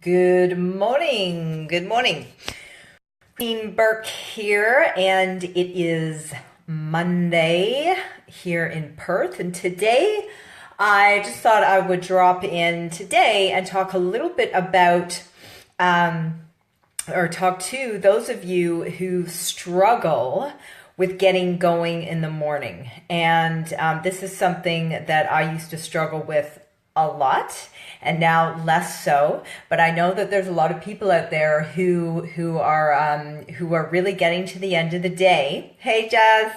Good morning. Good morning. Dean Burke here, and it is Monday here in Perth. And today I just thought I would drop in today and talk a little bit about, or talk to those of you who struggle with getting going in the morning. And this is something that I used to struggle with a lot, and now less so. But I know that there's a lot of people out there who are really getting to the end of the day. Hey, Jazz.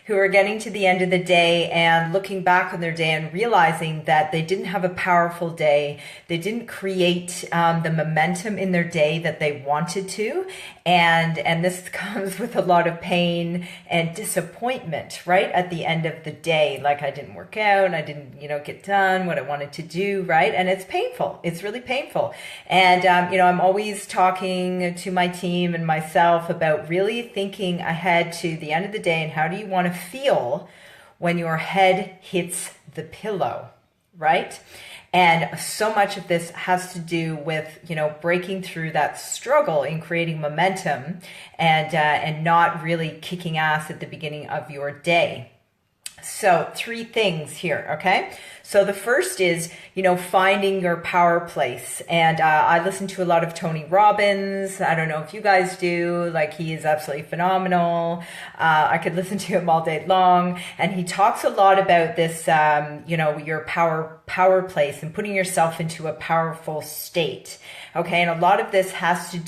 Who are getting to the end of the day and looking back on their day and realizing that they didn't have a powerful day. They didn't create the momentum in their day that they wanted to. And this comes with a lot of pain and disappointment, right? At the end of the day, like I didn't work out, I didn't, get done what I wanted to do, right? And it's painful. It's really painful. And, I'm always talking to my team and myself about really thinking ahead to the end of the day and how do you want to feel when your head hits the pillow, right? And so much of this has to do with, breaking through that struggle in creating momentum and not really kicking ass at the beginning of your day. So 3 things here, okay? So the first is, finding your power place. And I listen to a lot of Tony Robbins. I don't know if you guys do. Like, he is absolutely phenomenal. I could listen to him all day long. And he talks a lot about this, your power place and putting yourself into a powerful state. Okay, and a lot of this has to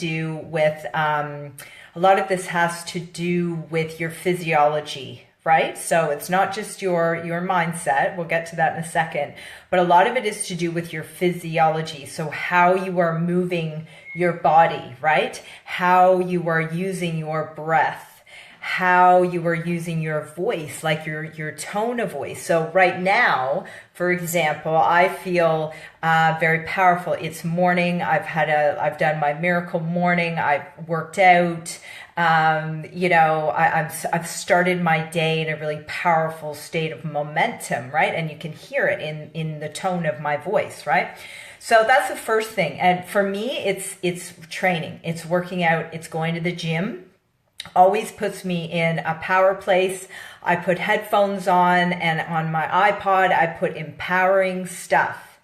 do with your physiology. Right? So it's not just your mindset. We'll get to that in a second. But a lot of it is to do with your physiology. So how you are moving your body, right? How you are using your breath, how you are using your voice, like your tone of voice. So right now, for example, I feel very powerful. It's morning. I've done my miracle morning. I've worked out. I've started my day in a really powerful state of momentum, right? And you can hear it in the tone of my voice, right? So that's the first thing. And for me, it's training, it's working out, it's going to the gym. Always puts me in a power place. I put headphones on, and on my iPod, I put empowering stuff.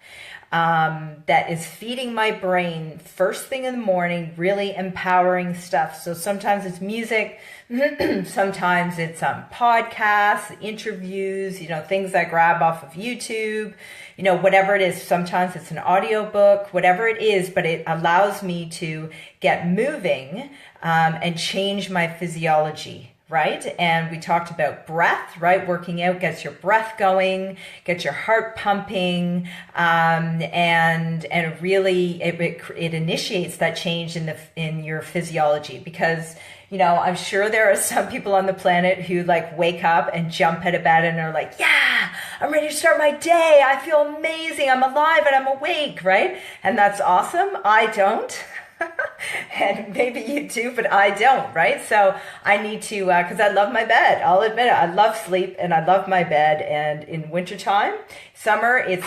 That is feeding my brain first thing in the morning, really empowering stuff. So sometimes it's music, sometimes it's podcasts, interviews, things I grab off of YouTube, whatever it is. Sometimes it's an audiobook, whatever it is, but it allows me to get moving and change my physiology. Right? And we talked about breath, right? Working out gets your breath going, gets your heart pumping, and really it initiates that change in your physiology. Because I'm sure there are some people on the planet who wake up and jump out of bed and are like, yeah, I'm ready to start my day. I feel amazing. I'm alive and I'm awake, right? And that's awesome. I don't. And maybe you do, but I don't, right? So I need to, because I love my bed. I'll admit it. I love sleep and I love my bed. And in wintertime, summer, it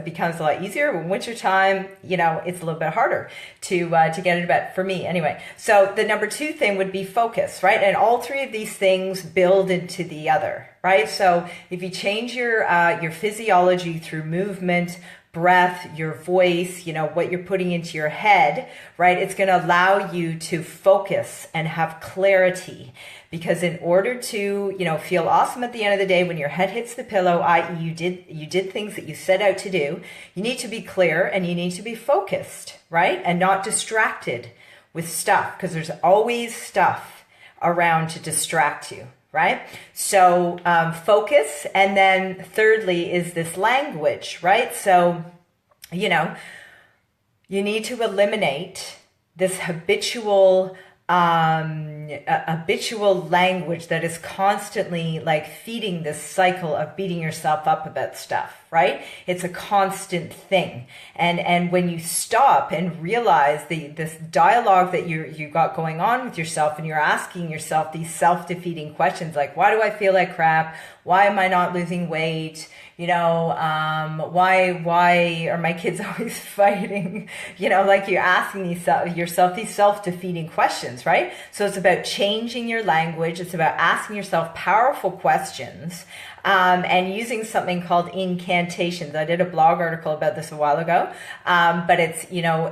becomes a lot easier. When wintertime, it's a little bit harder to get into bed for me anyway. So the number 2 thing would be focus, right? And all 3 of these things build into the other, right? So if you change your physiology through movement, breath, your voice, what you're putting into your head, right? It's going to allow you to focus and have clarity, because in order to, feel awesome at the end of the day when your head hits the pillow, i.e. you did things that you set out to do, you need to be clear and you need to be focused, right? And not distracted with stuff, because there's always stuff around to distract you. Right? So focus. And then thirdly is this language, right? So, you need to eliminate this habitual habitual language that is constantly like feeding this cycle of beating yourself up about stuff, right? It's a constant thing. And when you stop and realize this dialogue that you got going on with yourself, and you're asking yourself these self-defeating questions like, why do I feel like crap? Why am I not losing weight? You know, why are my kids always fighting? You know, like you're asking yourself these self-defeating questions, right? So it's about changing your language. It's about asking yourself powerful questions, and using something called incantations. I did a blog article about this a while ago, but it's, you know,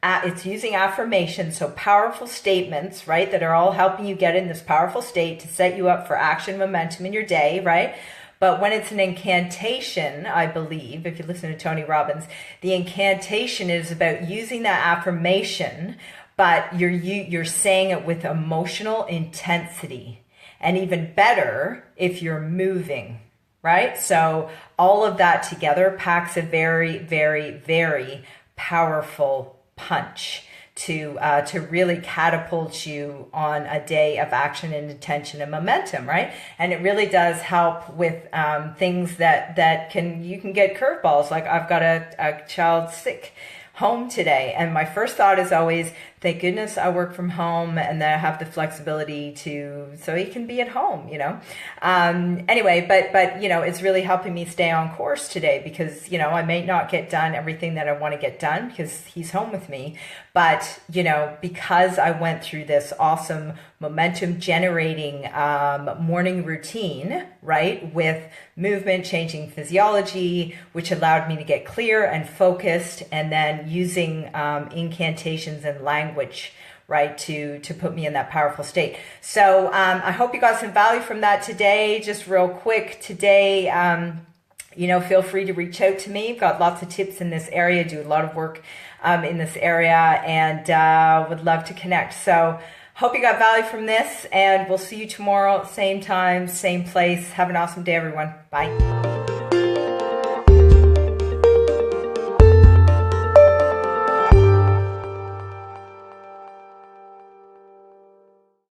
it's using affirmations, so powerful statements, right, that are all helping you get in this powerful state to set you up for action momentum in your day, right? But when it's an incantation, I believe, if you listen to Tony Robbins, the incantation is about using that affirmation, but you're saying it with emotional intensity. And even better if you're moving, right? So all of that together packs a very, very, very powerful punch to really catapult you on a day of action and intention and momentum, right? And it really does help with things that you can get curveballs. Like I've got a child sick home today, and my first thought is always, thank goodness I work from home and that I have the flexibility so he can be at home, you know. Anyway, but you know, it's really helping me stay on course today, because, you know, I may not get done everything that I want to get done because he's home with me. But, you know, because I went through this awesome momentum generating morning routine, right, with movement, changing physiology, which allowed me to get clear and focused, and then using incantations and language, right, to put me in that powerful state. So I hope you got some value from that today. Just real quick today, you know, feel free to reach out to me. I've got lots of tips in this area, do a lot of work in this area, and would love to connect. So hope you got value from this, and we'll see you tomorrow, same time, same place. Have an awesome day, everyone. Bye.